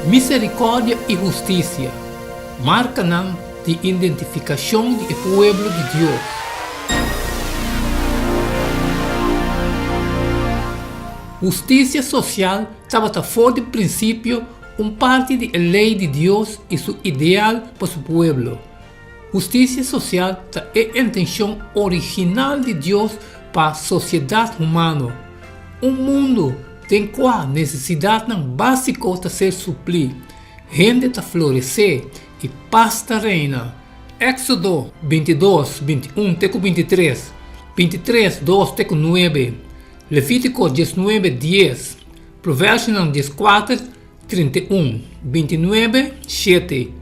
Misericórdia e justiça marcam de identificação do povo de Deus. Justiça social estava fora do princípio parte da lei de Deus e seu ideal para seu povo. Justiça social é a intenção original de Deus para a sociedade humana. Mundo tem qual necessidade básica de ser suprida, gente florescer e paz reina. Éxodo 22, 21, 23, 23, 2, 9, Levítico 19, 10, Provérbios 14, 31, 29, 7.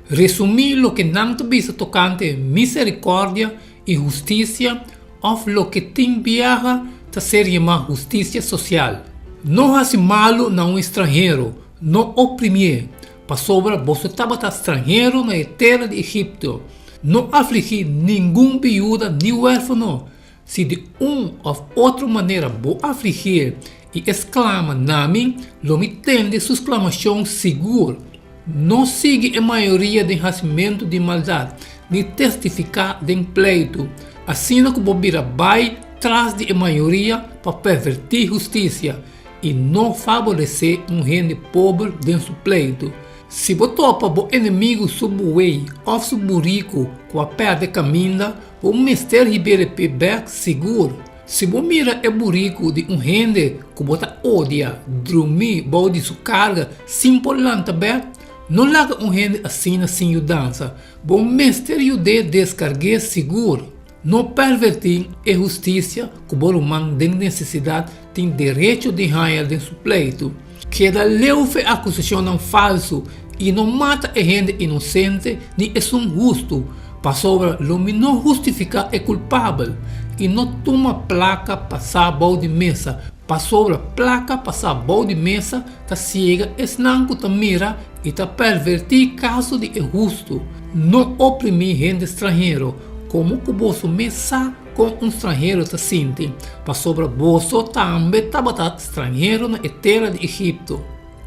Resumir o que não visa tocante misericórdia e justiça, ou o que tem viaja a ser chamado justiça social. Não fazer mal a estrangeiro, não oprimir. Para sobre você estava estrangeiro na terra de Egito. Não afligir nenhum viúva nem huérfano. Se de ou outra maneira vou afligir e exclama na mim, lo me tende sua exclamação segura. Não siga a maioria do enraciamento de maldade, nem testificar de pleito. Assim como vira vai atrás de a maioria para pervertir justiça e não favorecer gente pobre dentro do pleito. Se você topa o inimigo subway ou suburico com a pé de caminho, o mestre ribere pebek seguro. Se você mira o burico de gente que você odia, dormir, de sua carga, simplesmente bem, não larga gente assim sem mudança. O mestre de descarga seguro. Não pervertir a justiça que o humano tem necessidade, tem direito de ganhar de seu pleito. Queda leve acusação falso e não mata a gente inocente nem é justo. Para sobre o não justificar é culpável e não toma placa passar bol de mesa. Para sobre a placa passar bol de mesa, tá cega, esnanco tá mira e tá pervertir caso de justo. Não oprimir gente estrangeiro, como que você mesa com estrangeiro tá sente. Para sobre você também estava estrangeiro na terra de Egito.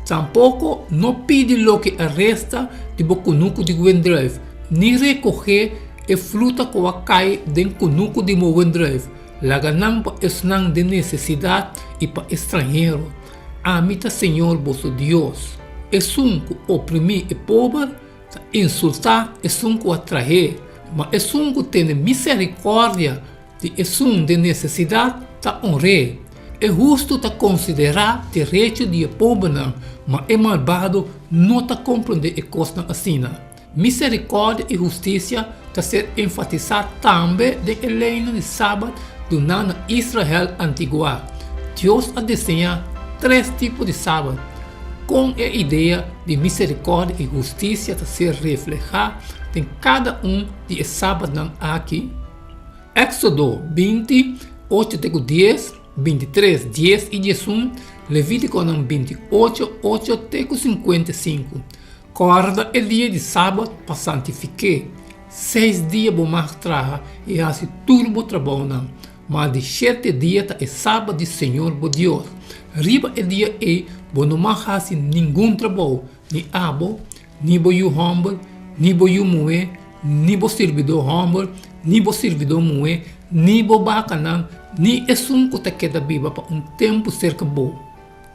Tampouco não pede lo que resta de bocunuco de Wendrive, nem recorrer a fruta que cai dentro cunuco de Wendrive. Laganam para esnan de necessidade e para estrangeiro. Amita Senhor vosso Deus. É que oprimir e pobre, insultar é que atrair, mas é que tem misericórdia de necessidade, honrar. É justo considerar direito de pobre, mas é malvado não compreender a coisa assim. Misericórdia e justiça ser enfatizado também na lei de sábado durante Israel antigua. Deus a desenhado 3 tipos de sábado, com a ideia de misericórdia e justiça ser reflejada em cada de sábados aqui. Éxodo 20, 8, 10, 23, 10 e 11, Levítico 28, 8, 55. Guarda o dia de sábado para santificar. 6 dias vou mostrar e assim tudo trabalho. Mas de 7 dias é sábado de Senhor Deus. Riba o dia vou não fazer nenhum trabalho, nem abo, nem vou humble, nem vou moer, nem vou servidor humble, nem vou servidor moer, nem vou bacanão, nem é que queda viva para tempo cerca bom.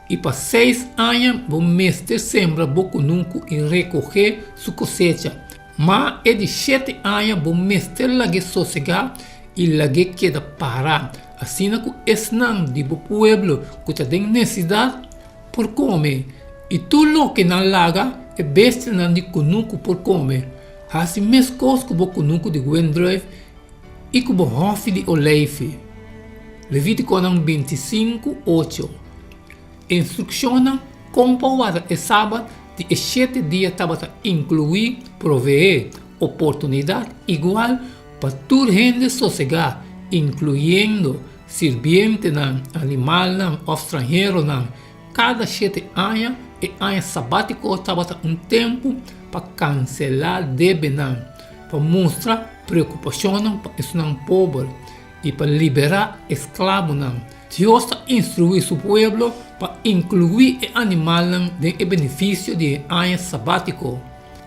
E para 6 anos, o mestre sembra bocunuco e recolher sua cosecha. Mas é de 7 anos, o mestre lague sossegar e lague queda parar. Assim que esnan de o pueblo que tem necessidade por comer. E tudo que não laga é besta não de cunuco por comer. Assim mesmo coisa que o cunuco de Wendrive e que o hofe de Oleife. Levítico 25, 8. Instruciona como para o sábado de 7 dias estava incluir, proveer oportunidade igual para toda gente sossegar, incluindo sirviente, animal, estrangeiro. Cada 7 anos, e ano sabático estava tempo para cancelar débito, para mostrar preocupação para esse pobre e para liberar escravos. Deus instrui seu povo para incluir o animal no benefício de ano sabático.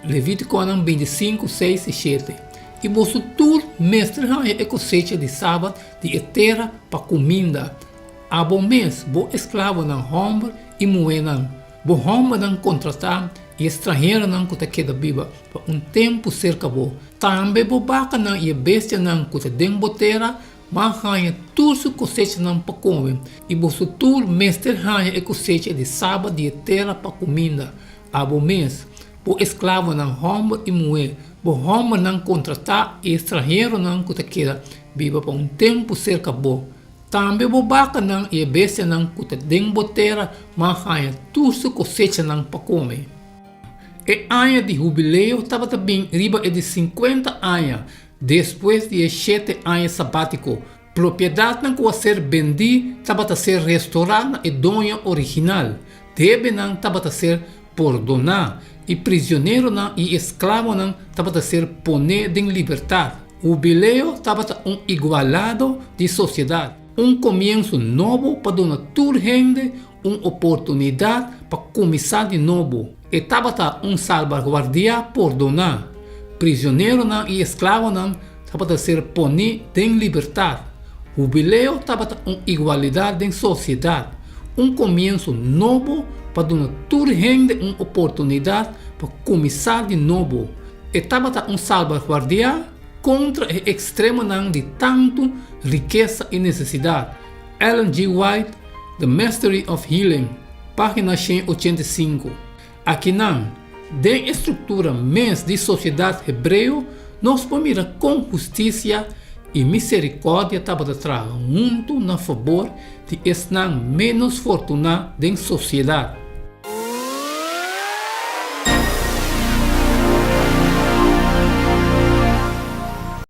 Levítico 25, 6 e 7. E você tudo mestre a cosecha de sábado de terra para comida. A bom mês, bo escravo não romper e moenan. Bo romper não contratar e estrangeiro não que queda viva para tempo cerca bo. Também bo vaca não e bestia não que den botera, mas ganha tudo su cosecha não para comer. E você tudo mestre a cosecha de sábado de terra para comida. A bom mês, bo escravo não romper e moer. Bo romper não contratar e estrangeiro não que queda viva para tempo cerca bo. Também bo vaca não e bestia não que den botera, mas ganha tudo su cosecha não para comer. O ano de jubileu estava também riba de 50 anos, depois de 7 anos sabático. Propriedade não pode ser vendida, estava a ser restaurada e dono original. Deve não estava a ser perdonada e prisioneiro não e escravo não estava a ser poner em liberdade. O jubileu estava igualado de sociedade. Começo novo para donar toda gente uma oportunidade para começar de novo. Estava salvaguardia por donar. Prisioneiro não e escravo não estava a ser poner em liberdade. O jubileu estava igualdade em sociedade. Começo novo para donar toda gente uma oportunidade para começar de novo. Estava salvaguardia contra o extremo não de tanto riqueza e necessidade. Ellen G. White, The Mastery of Healing, página 185. Aqui não, de estrutura mês de sociedade hebreu, nós pomos com justiça e misericórdia para trabalhar junto na favor de estar menos fortunados em sociedade.